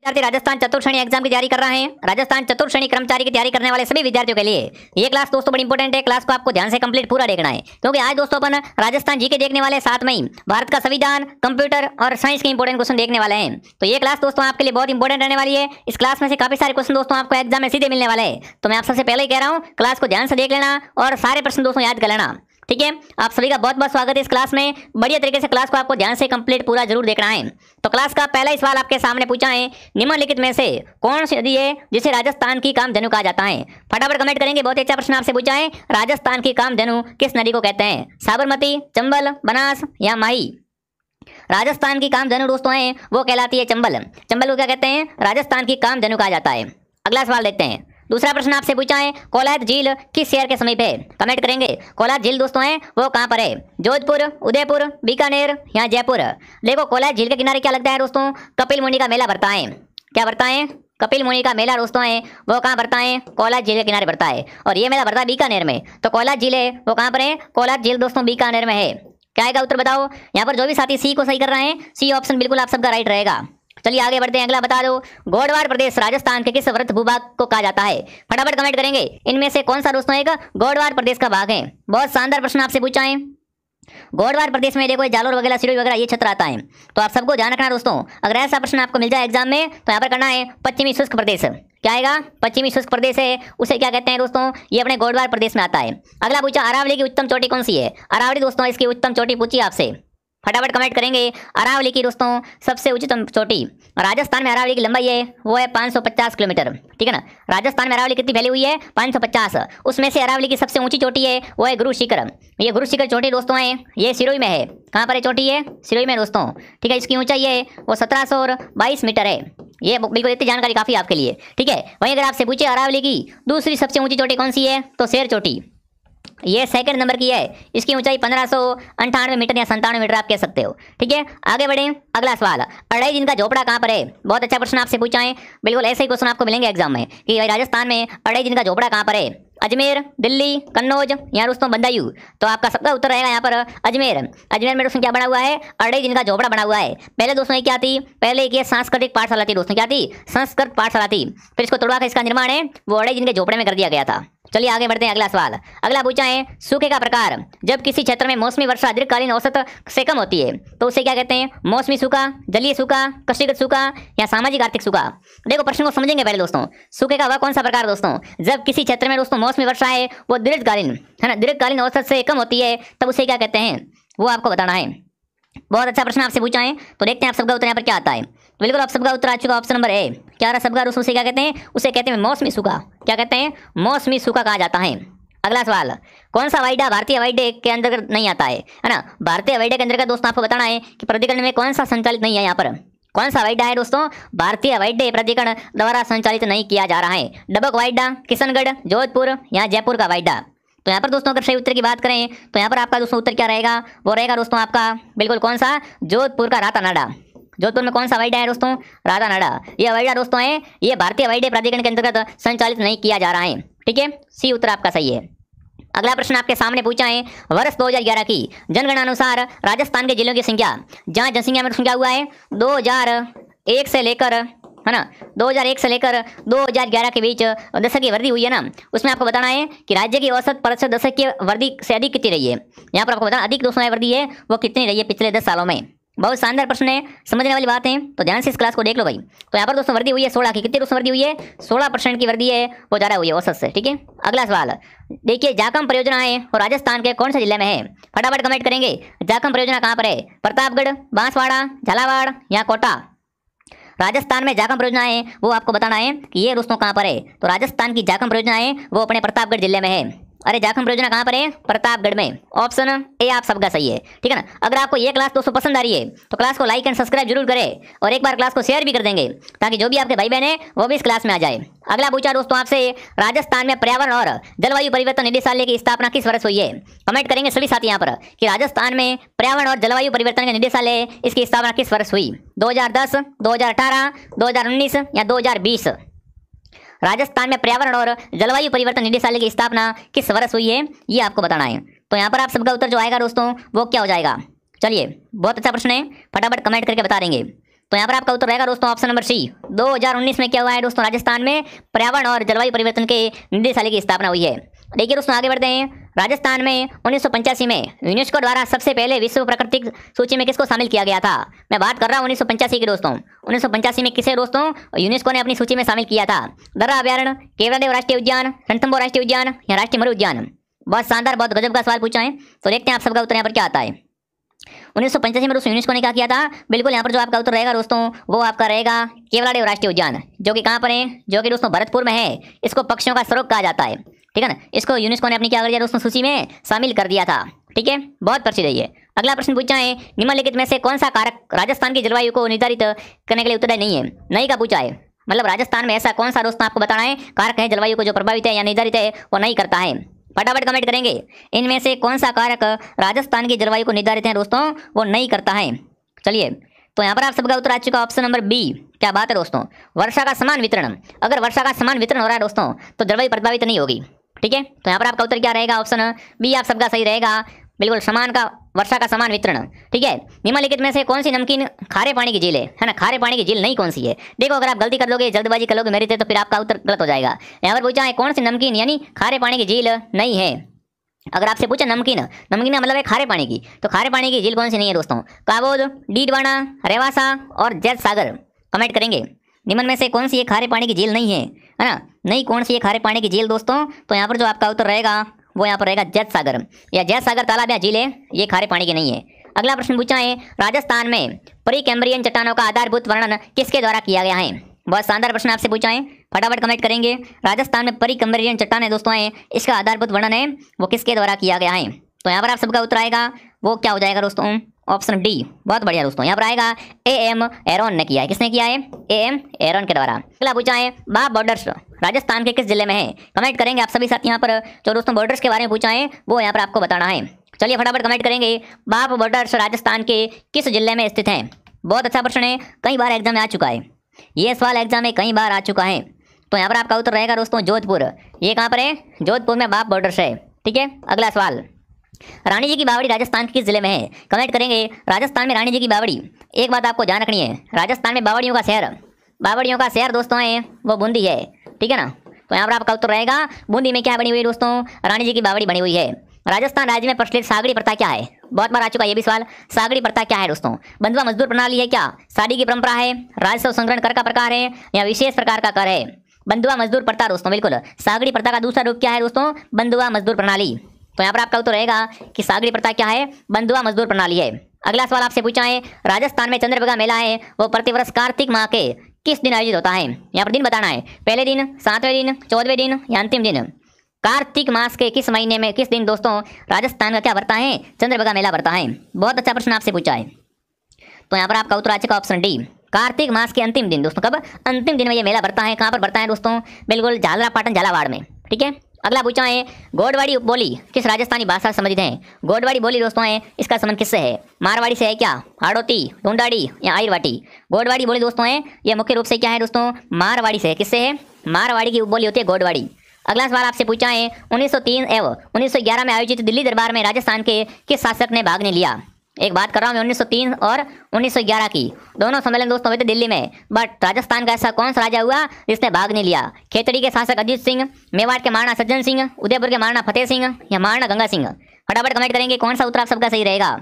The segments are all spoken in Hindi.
विद्यार्थी राजस्थान चतुर्थ श्रेणी एग्जाम की तैयारी कर रहे हैं। राजस्थान चतुर्थ श्रेणी कर्मचारी की तैयारी करने वाले सभी विद्यार्थियों के लिए ये क्लास दोस्तों बड़ी इंपॉर्टेंट है। क्लास को आपको ध्यान से कंप्लीट पूरा देखना है, क्योंकि आज दोस्तों अपन राजस्थान जीके देखने वाले, साथ में ही भारत का संविधान, कंप्यूटर और साइंस के इंपॉर्टेंट क्वेश्चन देखने वाले हैं। तो ये क्लास दोस्तों आपके लिए बहुत इंपॉर्टेंट रहने वाली है। इस क्लास में से काफी सारे क्वेश्चन दोस्तों आपको एग्जाम में सीधे मिलने वाले हैं। तो मैं आप सबसे पहले ही कह रहा हूँ, क्लास को ध्यान से देख लेना और सारे प्रश्न दोस्तों याद कर लेना, ठीक है। आप सभी का बहुत बहुत स्वागत है इस क्लास में। बढ़िया तरीके से क्लास को आपको ध्यान से कंप्लीट पूरा जरूर देखना है। तो क्लास का पहला ही सवाल आपके सामने पूछा है, निम्नलिखित में से कौन सी नदी है जिसे राजस्थान की कामधेनु कहा जाता है? फटाफट कमेंट करेंगे। बहुत अच्छा प्रश्न आपसे पूछा है, राजस्थान की कामधेनु किस नदी को कहते हैं? साबरमती, चंबल, बनास या माही? राजस्थान की कामधेनु दोस्तों है वो कहलाती है चंबल। चंबल को क्या कहते हैं? राजस्थान की कामधेनु कहा जाता है। अगला सवाल देखते हैं। दूसरा प्रश्न आपसे पूछा है, कोलायत झील किस शहर के समीप है? कमेंट करेंगे। कोलायत झील दोस्तों है वो कहां पर है? जोधपुर, उदयपुर, बीकानेर या जयपुर? देखो, कोलायत झील के किनारे क्या लगता है दोस्तों? कपिल मुनि का मेला भरता है। क्या भरता है? कपिल मुनि का मेला दोस्तों है वो कहां भरता है? कोलायत झील के किनारे भरता है, और ये मेला भरता है बीकानेर में। तो कोलायत झील है वो कहां पर है? कोलायत झील दोस्तों बीकानेर में है। क्या आएगा उत्तर बताओ? यहाँ पर जो भी साथी सी को सही कर रहे हैं, सी ऑप्शन बिल्कुल आप सबका राइट रहेगा। चलिए आगे बढ़ते हैं। अगला बता दो, गौड़वाड़ प्रदेश राजस्थान के किस वृत्त भूभाग को कहा जाता है? फटाफट कमेंट करेंगे। इनमें से कौन सा दोस्तों एक गौड़वाड़ प्रदेश का भाग है? बहुत शानदार प्रश्न आपसे पूछा है। गौड़वाड़ प्रदेश में देखो जालोर वगैरह, सिरोही वगैरह ये क्षेत्र आता है। तो आप सबको ध्यान रखना दोस्तों, अगर ऐसा प्रश्न आपको मिल जाए एग्जाम में तो यहाँ पर करना है पश्चिमी शुष्क प्रदेश। क्या आएगा? पश्चिमी शुष्क प्रदेश है, उसे क्या कहते हैं दोस्तों? ये अपने गौड़वाड़ प्रदेश में आता है। अगला पूछा, अरावली की उत्तम चोटी कौन सी है? अरावली दोस्तों इसकी उत्तम चोटी पूछी आपसे, फटाफट कमेंट करेंगे। अरावली की दोस्तों सबसे उच्चतम चोटी राजस्थान में अरावली की लंबाई है वो है 550 किलोमीटर, ठीक है ना। राजस्थान में अरावली कितनी फैली हुई है? 550। उसमें से अरावली की सबसे ऊंची चोटी है वो है गुरु शिखर। ये गुरु शिखर चोटी दोस्तों है ये सिरोही में है। कहाँ पर है चोटी? है सिरोही में दोस्तों, ठीक है। इसकी ऊंचाई है वो 1722 मीटर है। ये बिल्कुल इतनी जानकारी काफी आपके लिए, ठीक है। वहीं अगर आपसे पूछे अरावली की दूसरी सबसे ऊंची चोटी कौन सी है, तो शेर चोटी, ये सेकंड नंबर की है। इसकी ऊंचाई 1598 मीटर या 97 मीटर आप कह सकते हो, ठीक है। आगे बढ़े। अगला सवाल, अढ़ाई दिन का झोपड़ा कहां पर है? बहुत अच्छा प्रश्न आपसे पूछा है। बिल्कुल ऐसे ही क्वेश्चन आपको मिलेंगे एग्जाम में कि भाई राजस्थान में अढ़ाई दिन का झोपड़ा कहां पर है? अजमेर, दिल्ली, कन्नौज या दोस्तों बदायूं? तो आपका सबका उत्तर रहेगा यहाँ पर अजमेर। अजमेर में दोस्तों क्या बना हुआ है? अढ़ाई दिन का झोपड़ा बना हुआ है। पहले दोस्तों ये क्या थी? पहले एक सांस्कृतिक पाठशाला थी दोस्तों। क्या थी? संस्कृत पाठशाला थी। फिर इसको तोड़वा कर इसका निर्माण है वो अढ़ाई दिन के झोपड़े में कर दिया गया था। चलिए आगे बढ़ते हैं। अगला सवाल, अगला पूछा है, सूखे का प्रकार। जब किसी क्षेत्र में मौसमी वर्षा दीर्घकालीन औसत से कम होती है तो उसे क्या कहते हैं? मौसमी सूखा, जलीय सूखा, कृषिगत सूखा या सामाजिक आर्थिक सूखा? देखो प्रश्न को समझेंगे पहले दोस्तों। सूखे का वह कौन सा प्रकार दोस्तों? जब किसी क्षेत्र में दोस्तों मौसमी वर्षा है वो दीर्घकालीन, है ना, दीर्घकालीन औसत से कम होती है, तब उसे क्या कहते हैं वो आपको बताना है। बहुत अच्छा प्रश्न आपसे पूछा है। तो देखते हैं आप सबका उत्तर यहाँ पर क्या आता है। तो बिल्कुल आप सबका उत्तर आ चुका, ऑप्शन नंबर ए। क्या रहा सबका? उसे क्या कहते हैं? उसे कहते हैं मौसमी सूखा। क्या कहते हैं? मौसमी सूखा कहा जाता है। अगला सवाल, कौन सा हवाई अड्डा भारतीय हवाई अड्डे के अंतर्गत नहीं आता है ना? भारतीय हवाई अड्डे के अंतर्गत दोस्तों आपको बताना है कि प्राधिकरण में कौन सा संचालित नहीं है। यहाँ पर कौन सा हवाई अड्डा है दोस्तों? भारतीय हवाई अड्डे प्राधिकरण द्वारा संचालित नहीं किया जा रहा है। डबक हवाई अड्डा, किशनगढ़, जोधपुर या जयपुर का हवाई अड्डा? तो यहाँ पर दोस्तों अगर सही उत्तर की बात करें तो यहाँ पर आपका दोस्तों उत्तर क्या रहेगा? वो रहेगा दोस्तों आपका बिल्कुल कौन सा? जोधपुर का रातानाडा। जोधपुर में कौन सा हवाई अड्डा है दोस्तों? रातानाडा। ये हवाई अड्डा दोस्तों है ये भारतीय हवाई अड्डे प्राधिकरण के अंतर्गत संचालित नहीं किया जा रहा है, ठीक है। सी उत्तर आपका सही है। अगला प्रश्न आपके सामने पूछा है, वर्ष 2011 की जनगणना अनुसार राजस्थान के जिलों की संख्या, जहाँ जनसंख्या में क्या हुआ है 2001 से लेकर, है ना, 2001 से लेकर 2011 के बीच दशक की वृद्धि हुई है ना, उसमें आपको बताना है कि राज्य की औसत प्रतिशत दशक की वृद्धि से अधिक कितनी रही है। यहाँ पर आपको बताना अधिक दोस्तों वृद्धि है वो कितनी रही है पिछले 10 सालों में। बहुत शानदार प्रश्न है, समझने वाली बात है, तो ध्यान से इस क्लास को देख लो भाई। तो यहाँ पर दोस्तों वृद्धि हुई है 16 की। कितनी दोस्तों वृद्धि हुई है? 16% की वृद्धि है वो ज़्यादा हुई है औसत से, ठीक है। अगला सवाल देखिए, जाखम परियोजना है और राजस्थान के कौन से जिले में है? फटाफट कमेंट करेंगे। जाखम परियोजना कहाँ पर है? प्रतापगढ़, बांसवाड़ा, झालावाड़ या कोटा? राजस्थान में जाखम परियोजना है वो आपको बताना है कि ये दोस्तों कहाँ पर है। तो राजस्थान की जाखम परियोजना है वो अपने प्रतापगढ़ जिले में है। अरे जाखम परियोजना कहाँ पर है? प्रतापगढ़ में। ऑप्शन ए आप सबका सही है, ठीक है ना। अगर आपको ये क्लास दोस्तों पसंद आ रही है तो क्लास को लाइक एंड सब्सक्राइब जरूर करें, और एक बार क्लास को शेयर भी कर देंगे ताकि जो भी आपके भाई बहन है वो भी इस क्लास में आ जाए। अगला पूछा दोस्तों आपसे, राजस्थान में पर्यावरण और जलवायु परिवर्तन निदेशालय की स्थापना किस वर्ष हुई है? कमेंट करेंगे सभी साथी यहाँ पर कि राजस्थान में पर्यावरण और जलवायु परिवर्तन का निदेशालय इसकी स्थापना किस वर्ष हुई? 2010, 2018, 2019 या 2020? राजस्थान में पर्यावरण और जलवायु परिवर्तन निदेशालय की स्थापना किस वर्ष हुई है ये आपको बताना है। तो यहाँ पर आप सबका उत्तर जो आएगा दोस्तों वो क्या हो जाएगा? चलिए बहुत अच्छा प्रश्न है, फटाफट कमेंट करके बता देंगे। तो यहाँ पर आपका उत्तर रहेगा दोस्तों ऑप्शन नंबर सी। 2019 में क्या हुआ है दोस्तों, राजस्थान में पर्यावरण और जलवायु परिवर्तन के निदेशालय की स्थापना हुई है। देखिए दोस्तों आगे बढ़ते हैं। राजस्थान में 1985 में यूनेस्को द्वारा सबसे पहले विश्व प्राकृतिक सूची में किसको शामिल किया गया था। मैं बात कर रहा हूँ 1985 की दोस्तों। 1985 में किसे दोस्तों यूनेस्को ने अपनी सूची में शामिल किया था। दर्रा अभ्यारण्य, केवलादेव राष्ट्रीय उद्यान, रणथंभौर राष्ट्रीय उद्यान या राष्ट्रीय मरु उद्यान। बहुत शानदार, बहुत गजब का सवाल पूछा है। तो देखते हैं आप सबका उत्तर यहाँ पर क्या आता है। 1985 में दोस्तों यूनेस्को ने क्या किया था, बिल्कुल यहाँ पर जो आपका उत्तर रहेगा दोस्तों वो आपका रहेगा केवलादेव राष्ट्रीय उद्यान, जो कि कहाँ पर है, जो कि दोस्तों भरतपुर में है। इसको पक्षियों का स्वर्ग कहा जाता है, ठीक है ना। इसको यूनेस्को ने अपनी क्या कर दिया दोस्तों, सूची में शामिल कर दिया था, ठीक है। बहुत प्रसिद्ध है ये। अगला प्रश्न पूछा है, निम्नलिखित में से कौन सा कारक राजस्थान की जलवायु को निर्धारित करने के लिए उत्तरदायी नहीं है। नहीं का पूछा है, मतलब राजस्थान में ऐसा कौन सा दोस्तों आपको बताना है कारक है जलवायु को जो प्रभावित है या निर्धारित है वो नहीं करता है। फटाफट कमेंट करेंगे, इनमें से कौन सा कारक राजस्थान की जलवायु को निर्धारित है दोस्तों वो नहीं करता है। चलिए तो यहाँ पर आप सबका उत्तर आ चुका ऑप्शन नंबर बी। क्या बात है दोस्तों, वर्षा का समान वितरण। अगर वर्षा का समान वितरण हो रहा है दोस्तों तो जलवायु प्रभावित नहीं होगी, ठीक है। तो यहाँ पर आपका उत्तर क्या रहेगा, ऑप्शन बी आप सबका सही रहेगा, बिल्कुल समान का वर्षा का समान वितरण, ठीक है। निम्नलिखित में से कौन सी नमकीन खारे पानी की झील है ना। खारे पानी की झील नहीं कौन सी है। देखो अगर आप गलती कर लोगे, जल्दबाजी कर लोगे मेरी तो फिर आपका उत्तर गलत हो जाएगा। यहाँ पर पूछा है कौन सी नमकीन यानी खारे पानी की झील नहीं है। अगर आपसे पूछा नमकीन, नमकीन का मतलब है खारे पानी की, तो खारे पानी की झील कौन सी नहीं है दोस्तों। काबोद, डीडवाना, रेवासा और जैत सागर। कमेंट करेंगे निम्न में से कौन सी ये खारे पानी की झील नहीं है ना। नहीं कौन सी ये खारे पानी की झील दोस्तों, तो यहाँ पर जो आपका उत्तर रहेगा वो यहाँ पर रहेगा जैत सागर या जैत सागर तालाब या झील है, ये खारे पानी की नहीं है। अगला प्रश्न पूछा है, राजस्थान में प्री कैम्ब्रियन चट्टानों का आधारभूत वर्णन किसके द्वारा किया गया है। बहुत शानदार प्रश्न आपसे पूछा है, फटाफट कमेंट करेंगे। राजस्थान में प्री कैम्ब्रियन चट्टानें दोस्तों हैं, इसका आधारभूत वर्णन है वो किसके द्वारा किया गया है। तो यहाँ पर आप सबका उत्तर आएगा वो क्या हो जाएगा दोस्तों, ऑप्शन डी। बहुत बढ़िया दोस्तों, यहाँ पर आएगा एएम एरोन ने किया है। किसने किया है, एएम एरोन के द्वारा। अगला पूछा है, बाप बॉर्डर्स राजस्थान के किस जिले में है। कमेंट करेंगे आप सभी साथी। यहाँ पर जो दोस्तों बॉर्डर्स के बारे में पूछा है वो यहाँ पर आपको बताना है। चलिए फटाफट कमेंट करेंगे, बाप बॉर्डर्स राजस्थान के किस जिले में स्थित हैं। बहुत अच्छा प्रश्न है, कई बार एग्जाम में आ चुका है ये सवाल, एग्जाम में कई बार आ चुका है। तो यहाँ पर आपका उत्तर रहेगा दोस्तों जोधपुर। ये कहाँ पर है, जोधपुर में बाप बॉर्डर्स है, ठीक है। अगला सवाल, रानी जी की बावड़ी राजस्थान के किस जिले में है। कमेंट करेंगे राजस्थान में रानी जी की बावड़ी। एक बात आपको ध्यान रखनी है, राजस्थान में बावड़ियों का शहर दोस्तों है वो बूंदी है, ठीक है ना। तो यहाँ पर आपका उत्तर रहेगा बूंदी में क्या बनी हुई है दोस्तों, रानी जी की बावड़ी बनी हुई है। राजस्थान राज्य में प्रचलित सागड़ी प्रथा क्या है। बहुत बार आ चुका ये भी सवाल, सागड़ी प्रथा क्या है दोस्तों। बंधुआ मजदूर प्रणाली है क्या, शादी की परंपरा है, राजस्व संग्रहण कर का प्रकार है या विशेष प्रकार का कर है। बंधुआ मजदूर प्रथा दोस्तों, बिल्कुल। सागड़ी प्रथा का दूसरा रूप क्या है दोस्तों, बंधुआ मजदूर प्रणाली। तो यहाँ पर आपका उत्तर रहेगा कि सागड़ी प्रथा क्या है, बंधुआ मजदूर प्रणाली है। अगला सवाल आपसे पूछा है, राजस्थान में चंद्रभागा मेला है वो प्रतिवर्ष कार्तिक माह के किस दिन आयोजित होता है। यहाँ पर दिन बताना है, पहले दिन, 7वें दिन, 14वें दिन या अंतिम दिन। कार्तिक मास के किस महीने में किस दिन दोस्तों राजस्थान का क्या बढ़ता है, चंद्रभागा मेला बढ़ता है। बहुत अच्छा प्रश्न आपसे पूछा है। तो यहाँ पर आपका उत्तर आ चुका ऑप्शन डी, कार्तिक मास के अंतिम दिन दोस्तों। कब, अंतिम दिन में ये मेला बढ़ता है। कहाँ पर बढ़ता है दोस्तों, बिल्कुल झालरापाटन झालावाड़ में, ठीक है। अगला पूछा है, गोडवाड़ी बोली किस राजस्थानी भाषा से संबंधित है। गोडवाड़ी बोली दोस्तों है, इसका संबंध किससे है, मारवाड़ी से है क्या, हाड़ौती, ढूंढाड़ी या आयरवाटी। गोडवाड़ी बोली दोस्तों है ये मुख्य रूप से क्या है दोस्तों, मारवाड़ी से है। किससे है, मारवाड़ी की बोली होती है गोडवाड़ी। अगला सवाल आपसे पूछा है, 1903 एवं 1911 में आयोजित दिल्ली दरबार में राजस्थान के किस शासक ने भाग नहीं लिया। एक बात कर रहा हूँ मैं 1903 और 1911 की, दोनों सम्मेलन दोस्तों हुए थे दिल्ली में, बट राजस्थान का ऐसा कौन सा राजा हुआ जिसने भाग नहीं लिया। खेतड़ी के शासक अजीत सिंह, मेवाड़ के महाराणा सज्जन सिंह, उदयपुर के महाराणा फतेह सिंह या महाराणा गंगा सिंह। फटाफट कमेंट करेंगे कौन सा उत्तर आप सबका सही रहेगा।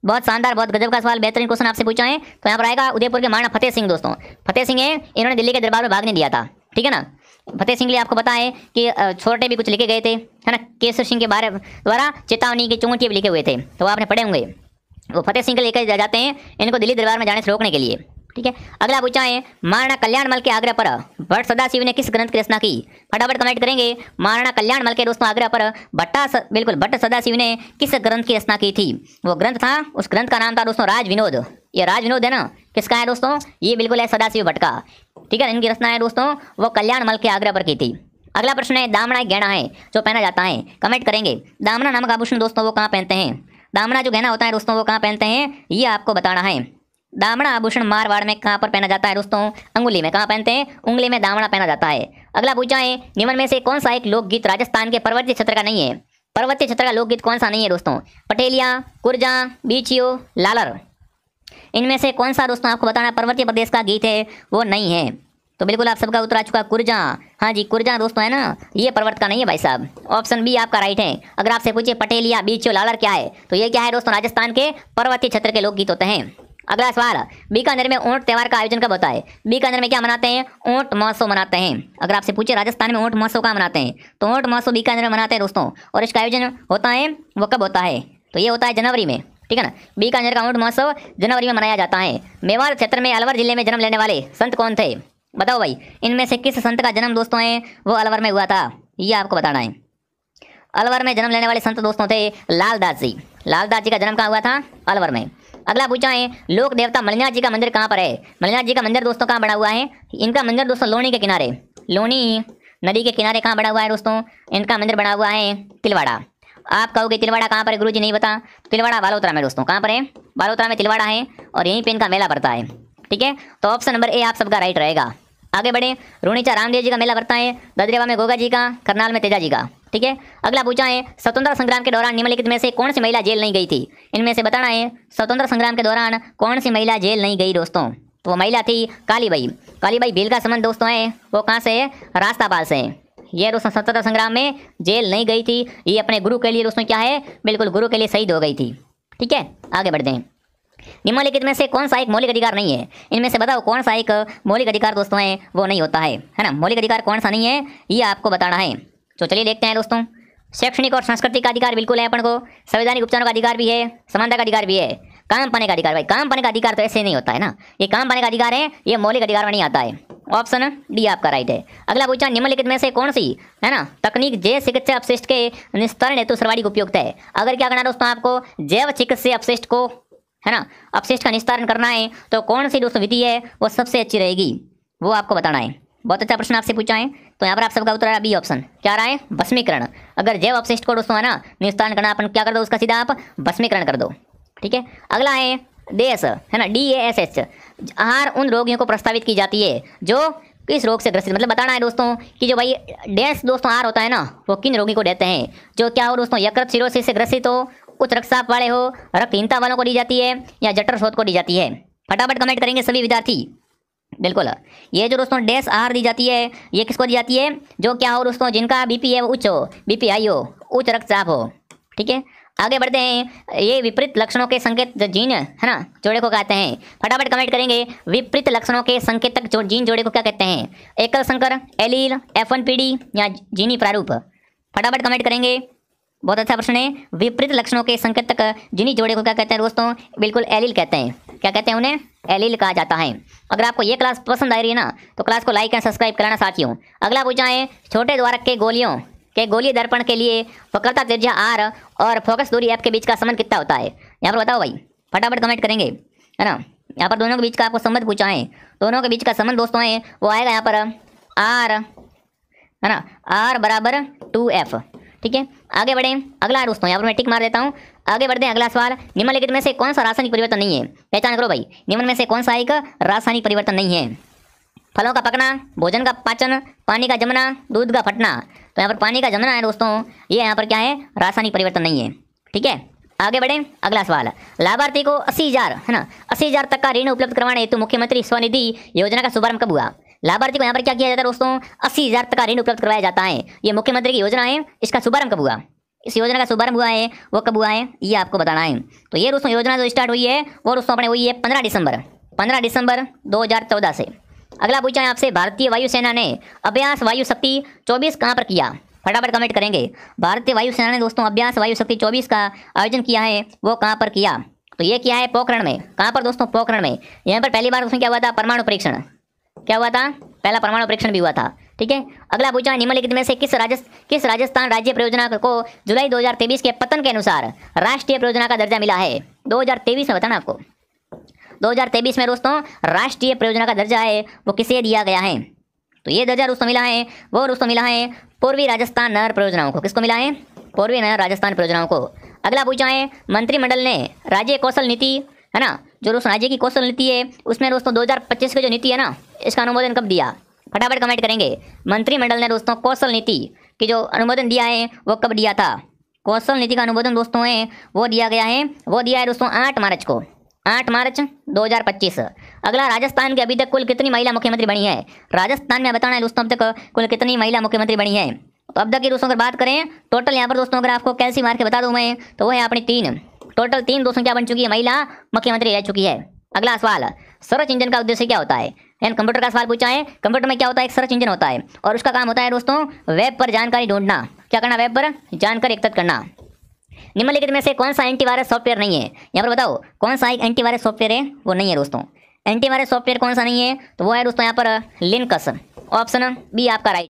बहुत शानदार, बहुत गजब का सवाल, बेहतरीन क्वेश्चन आपसे पूछा है। तो यहाँ पर आएगा उदयपुर के महाराणा फतेह सिंह दोस्तों। फतेह सिंह है, इन्होंने दिल्ली के दरबार में भाग नहीं लिया था, ठीक है ना। फतेह सिंह के लिए आपको पता है कि छोटे भी कुछ लिखे गए थे, है ना। केसर सिंह के बारे द्वारा चेतावनी के चुंगटिए भी लिखे हुए थे, तो आपने पढ़े होंगे। वो फतेह सिंह के लेकर जाते हैं इनको दिल्ली दरबार में जाने से रोकने के लिए, ठीक है। अगला पूछा है, महाराणा कल्याणमल के आग्रह पर भट्ट सदाशिव ने किस ग्रंथ की रचना की। फटाफट कमेंट करेंगे, महाराणा कल्याणमल के दोस्तों आग्रह पर बिल्कुल भट्ट सदाशिव ने किस ग्रंथ की रचना की थी। वो ग्रंथ था, उस ग्रंथ का नाम था दोस्तों राज विनोद। ये राज विनोद है ना, किसका है दोस्तों, ये बिल्कुल है सदाशिव भट्ट का, ठीक है। इनकी रचना है दोस्तों वो कल्याणमल के आग्रह पर की थी। अगला प्रश्न है, दामना एक गहना है जो पहना जाता है। कमेंट करेंगे, दामना नामक आभूषण दोस्तों वो कहाँ पहनते हैं। दामना जो गहना होता है दोस्तों वो कहाँ पहनते हैं, ये आपको बताना है। दामना आभूषण मारवाड़ में कहाँ पर पहना जाता है दोस्तों, अंगुली में। कहाँ पहनते हैं, उंगली में दामना पहना जाता है। अगला पूछा है, निम्न में से कौन सा एक लोकगीत राजस्थान के पर्वतीय क्षेत्र का नहीं है। पर्वतीय क्षेत्र का लोकगीत कौन सा नहीं है दोस्तों, पटेलिया, कुरजा, बीचियो, लालर। इनमें से कौन सा दोस्तों आपको बताना पर्वतीय प्रदेश का गीत है वो नहीं है। तो बिल्कुल आप सबका उत्तर आ चुका कुरजा। हाँ जी कुरजा दोस्तों है ना, ये पर्वत का नहीं है भाई साहब। ऑप्शन बी आपका राइट है। अगर आपसे पूछे पटेलिया बीचो लालर क्या है, तो ये क्या है दोस्तों, राजस्थान के पर्वतीय क्षेत्र के लोकगीत होते हैं। अगला सवाल, बीकानेर में ऊंट त्योहार का आयोजन कब होता है? बीकानेर में क्या मनाते हैं? ऊंट महोत्सव मनाते हैं। अगर आपसे पूछे राजस्थान में ऊंट महोत्सव कहाँ मनाते हैं, तो ऊंट महोत्सव बीकानेर में मनाते हैं दोस्तों। और इसका आयोजन होता है वो कब होता है, तो ये होता है जनवरी में, ठीक है ना। बीकानेर का ऊंट महोत्सव जनवरी में मनाया जाता है। मेवाड़ क्षेत्र में अलवर जिले में जन्म लेने वाले संत कौन थे? बताओ भाई, इनमें से किस संत का जन्म दोस्तों है वो अलवर में हुआ था, ये आपको बताना है। अलवर में जन्म लेने वाले संत दोस्तों थे लालदास जी। लालदास जी का जन्म कहाँ हुआ था? अलवर में। अगला पूछा है, लोक देवता मणिनाथ जी का मंदिर कहाँ पर है? मणिनाथ जी का मंदिर दोस्तों कहाँ बना हुआ है? इनका मंदिर दोस्तों लोनी के किनारे, लोनी नदी के किनारे कहाँ बना हुआ है दोस्तों? इनका मंदिर बना हुआ है तिलवाड़ा। आप कहोगे तिलवाड़ा कहाँ पर है गुरुजी, नहीं बता। तिलवाड़ा बालोतरा में दोस्तों, कहाँ पर है? बालोतरा में तिलवाड़ा है और यहीं पे इनका मेला पड़ता है, ठीक है। तो ऑप्शन नंबर ए आप सबका राइट रहेगा। आगे बढ़े, रुणीचा रामदेव जी का मेला पड़ता है, ददरेवा में गोगा जी का, करनाल में तेजा जी का, ठीक है। अगला पूछा है, स्वतंत्रता संग्राम के दौरान निम्नलिखित में से कौन सी महिला जेल नहीं गई थी? इनमें से बताना है स्वतंत्रता संग्राम के दौरान कौन सी महिला जेल नहीं गई दोस्तों। तो वो महिला थी कालीबाई। कालीबाई भील का संबंध दोस्तों है वो कहाँ से है? रास्तापाल से है। ये दोस्तों स्वतंत्रता संग्राम में जेल नहीं गई थी, ये अपने गुरु के लिए दोस्तों क्या है, बिल्कुल गुरु के लिए शहीद हो गई थी, ठीक है। आगे बढ़ते हैं, निम्नलिखित में से कौन सा एक मौलिक अधिकार नहीं है? इनमें से बताओ कौन सा एक मौलिक अधिकार दोस्तों है वो नहीं होता है ना। मौलिक अधिकार कौन सा नहीं है ये आपको बताना है। तो चलिए देखते हैं दोस्तों। शैक्षणिक और सांस्कृतिक का अधिकार बिल्कुल है अपन को, संवैधानिक उपचारों का अधिकार भी है, समानता का अधिकार भी है, काम पाने का अधिकार, भाई काम पाने का अधिकार तो ऐसे नहीं होता है ना, ये काम पाने का अधिकार है, ये मौलिक अधिकार में नहीं आता है। ऑप्शन डी आपका राइट है। अगला पूछा, निम्नलिखित में से कौन सी है ना तकनीक जैव चिकित्सा अपशिष्ट के निस्तारण हेतु सर्वाधिक उपयुक्त है? अगर क्या करना दोस्तों आपको जैव चिकित्सा अपशिष्ट को है ना अपशिष्ट का निस्तारण करना है तो कौन सी दोस्तों विधि है वो सबसे अच्छी रहेगी, वो आपको बताना है। बहुत अच्छा प्रश्न आपसे पूछा है। तो यहाँ पर आप सबका उत्तर है बी ऑप्शन। क्या रहा है? भस्मीकरण। अगर जैव अपशिष्ट को दोस्तों है ना निस्तारण करना, अपन क्या कर दो उसका सीधा आप भस्मीकरण कर दो, ठीक है। अगला है DAS है ना, DASH। आहार उन रोगियों को प्रस्तावित की जाती है जो किस रोग से ग्रसित, मतलब बताना है दोस्तों कि जो भाई डैश दोस्तों आहार होता है ना वो किन रोगी को देते हैं, जो क्या हो दोस्तों यकृत सिरोसिस से ग्रसित हो, उच्च रक्तचाप वाले हो, रक्तहीनता वालों को दी जाती है या जठर शोथ को दी जाती है। फटाफट कमेंट करेंगे सभी विद्यार्थी। बिल्कुल, ये जो दोस्तों डैश आहार दी जाती है ये किसको दी जाती है? जो क्या हो दोस्तों जिनका BP है वो उच्च हो, BP हाई हो, उच्च रक्तचाप हो, ठीक है। आगे बढ़ते हैं, ये विपरीत लक्षणों के संकेत जीन है ना जोड़े को कहते हैं। फटाफट कमेंट करेंगे विपरीत लक्षणों के संकेतक जीन जोड़े को क्या कहते हैं? एकल संकर, एलील, F1PD या जीनी प्रारूप। फटाफट कमेंट करेंगे। बहुत अच्छा प्रश्न है। विपरीत लक्षणों के संकेतक जीनी जोड़े को क्या कहते हैं दोस्तों? बिल्कुल एलील कहते हैं। क्या कहते हैं उन्हें? एलील कहा जाता है। अगर आपको ये क्लास पसंद आ रही है ना तो क्लास को लाइक एंड सब्सक्राइब कराना साथियों। अगला पूछा है, छोटे द्वारक के गोलियों के गोलीय दर्पण के लिए वक्रता त्रिज्या R और फोकस दूरी F के बीच का संबंध कितना होता है? यहाँ पर बताओ भाई, फटाफट कमेंट करेंगे, है ना। यहाँ पर दोनों के बीच का आपको संबंध पूछा है। दोनों के बीच का संबंध दोस्तों है वो आएगा यहाँ पर R है ना, R बराबर 2F, ठीक है। आगे बढ़े, अगला दोस्तों यहाँ पर मैं टिक मार देता हूँ। आगे बढ़ते हैं, अगला सवाल, निम्नलिखित में से कौन सा रासायनिक परिवर्तन नहीं है? पहचान करो भाई, निम्न में से कौन सा एक रासायनिक परिवर्तन नहीं है? फलों का पकना, भोजन का पाचन, पानी का जमना, दूध का फटना। तो यहाँ पर पानी का जमना है दोस्तों, ये यहाँ पर क्या है? रासायनिक परिवर्तन नहीं है, ठीक है। आगे बढ़े, अगला सवाल, लाभार्थी को 80,000 है ना 80,000 तक का ऋण उपलब्ध करवाने हेतु मुख्यमंत्री स्वनिधि योजना का शुभारंभ कब हुआ? लाभार्थी को यहाँ पर क्या किया जाता है दोस्तों? 80,000 तक का ऋण उपलब्ध करवाया जाता है। ये मुख्यमंत्री की योजना है, इसका शुभारंभ कब हुआ? इस योजना का शुभारंभ हुआ है वो कब हुआ है ये आपको बताना है। तो ये दोस्तों योजना जो स्टार्ट हुई है वो दोस्तों अपने हुई है 15 दिसंबर 2014 से। अगला पूछा है आपसे, भारतीय वायुसेना ने अभ्यास वायु शक्ति 24 कहाँ पर किया? फटाफट कमेंट करेंगे। भारतीय वायुसेना ने दोस्तों अभ्यास वायु शक्ति 24 का आयोजन किया है, वो कहाँ पर किया? तो ये किया है पोखरण में। कहाँ पर दोस्तों? पोखरण में। यहाँ पर पहली बार उसमें क्या हुआ था? परमाणु परीक्षण। क्या हुआ था? पहला परमाणु परीक्षण भी हुआ था, ठीक है। अगला पूछा, निम्नलिखित में से किस राजस्थान राज्य परियोजना को जुलाई 2023 के पतन के अनुसार राष्ट्रीय परियोजना का दर्जा मिला है? 2023 में बताना आपको, 2023 में दोस्तों राष्ट्रीय परियोजना का दर्जा है वो किसे दिया गया है? तो ये दर्जा दोस्तों मिला है वो दोस्तों मिला है पूर्वी राजस्थान नहर परियोजनाओं को। किसको मिला है? पूर्वी नहर राजस्थान परियोजनाओं को। अगला पूछा है, मंत्रिमंडल ने राज्य कौशल नीति है ना जो दोस्तों राज्य की कौशल नीति है उसमें दोस्तों 2025 की जो नीति है ना इसका अनुमोदन कब दिया? फटाफट कमेंट करेंगे। मंत्रिमंडल ने दोस्तों कौशल नीति की जो अनुमोदन दिया है वो कब दिया था? कौशल नीति का अनुमोदन दोस्तों है वो दिया गया है, वो दिया है दोस्तों 8 मार्च को। 8 मार्च 2025। अगला, राजस्थान की अभी तक कुल कितनी महिला मुख्यमंत्री बनी है? राजस्थान में बताना है दोस्तों अब तक कुल कितनी महिला मुख्यमंत्री बनी है। तो अब तक की दोस्तों अगर बात करें टोटल यहाँ पर दोस्तों अगर आपको कैलसी मार के बता दूं मैं, तो वो है अपनी 3। टोटल 3 दोस्तों क्या बन चुकी है, महिला मुख्यमंत्री रह चुकी है। अगला सवाल, सर्च इंजन का उद्देश्य क्या होता है? यानी कंप्यूटर का सवाल पूछा है। कंप्यूटर में क्या होता है, एक सर्च इंजन होता है और उसका काम होता है दोस्तों वेब पर जानकारी ढूंढना। क्या करना, वेब पर जानकारी एकत्रित करना। निम्नलिखित में से कौन सा एंटीवायरस सॉफ्टवेयर नहीं है? यहाँ पर बताओ कौन सा एक एंटीवायरस सॉफ्टवेयर है वो नहीं है दोस्तों। एंटीवायरस सॉफ्टवेयर कौन सा नहीं है, तो वो है दोस्तों यहाँ पर लिनक्स। ऑप्शन बी आपका राइट।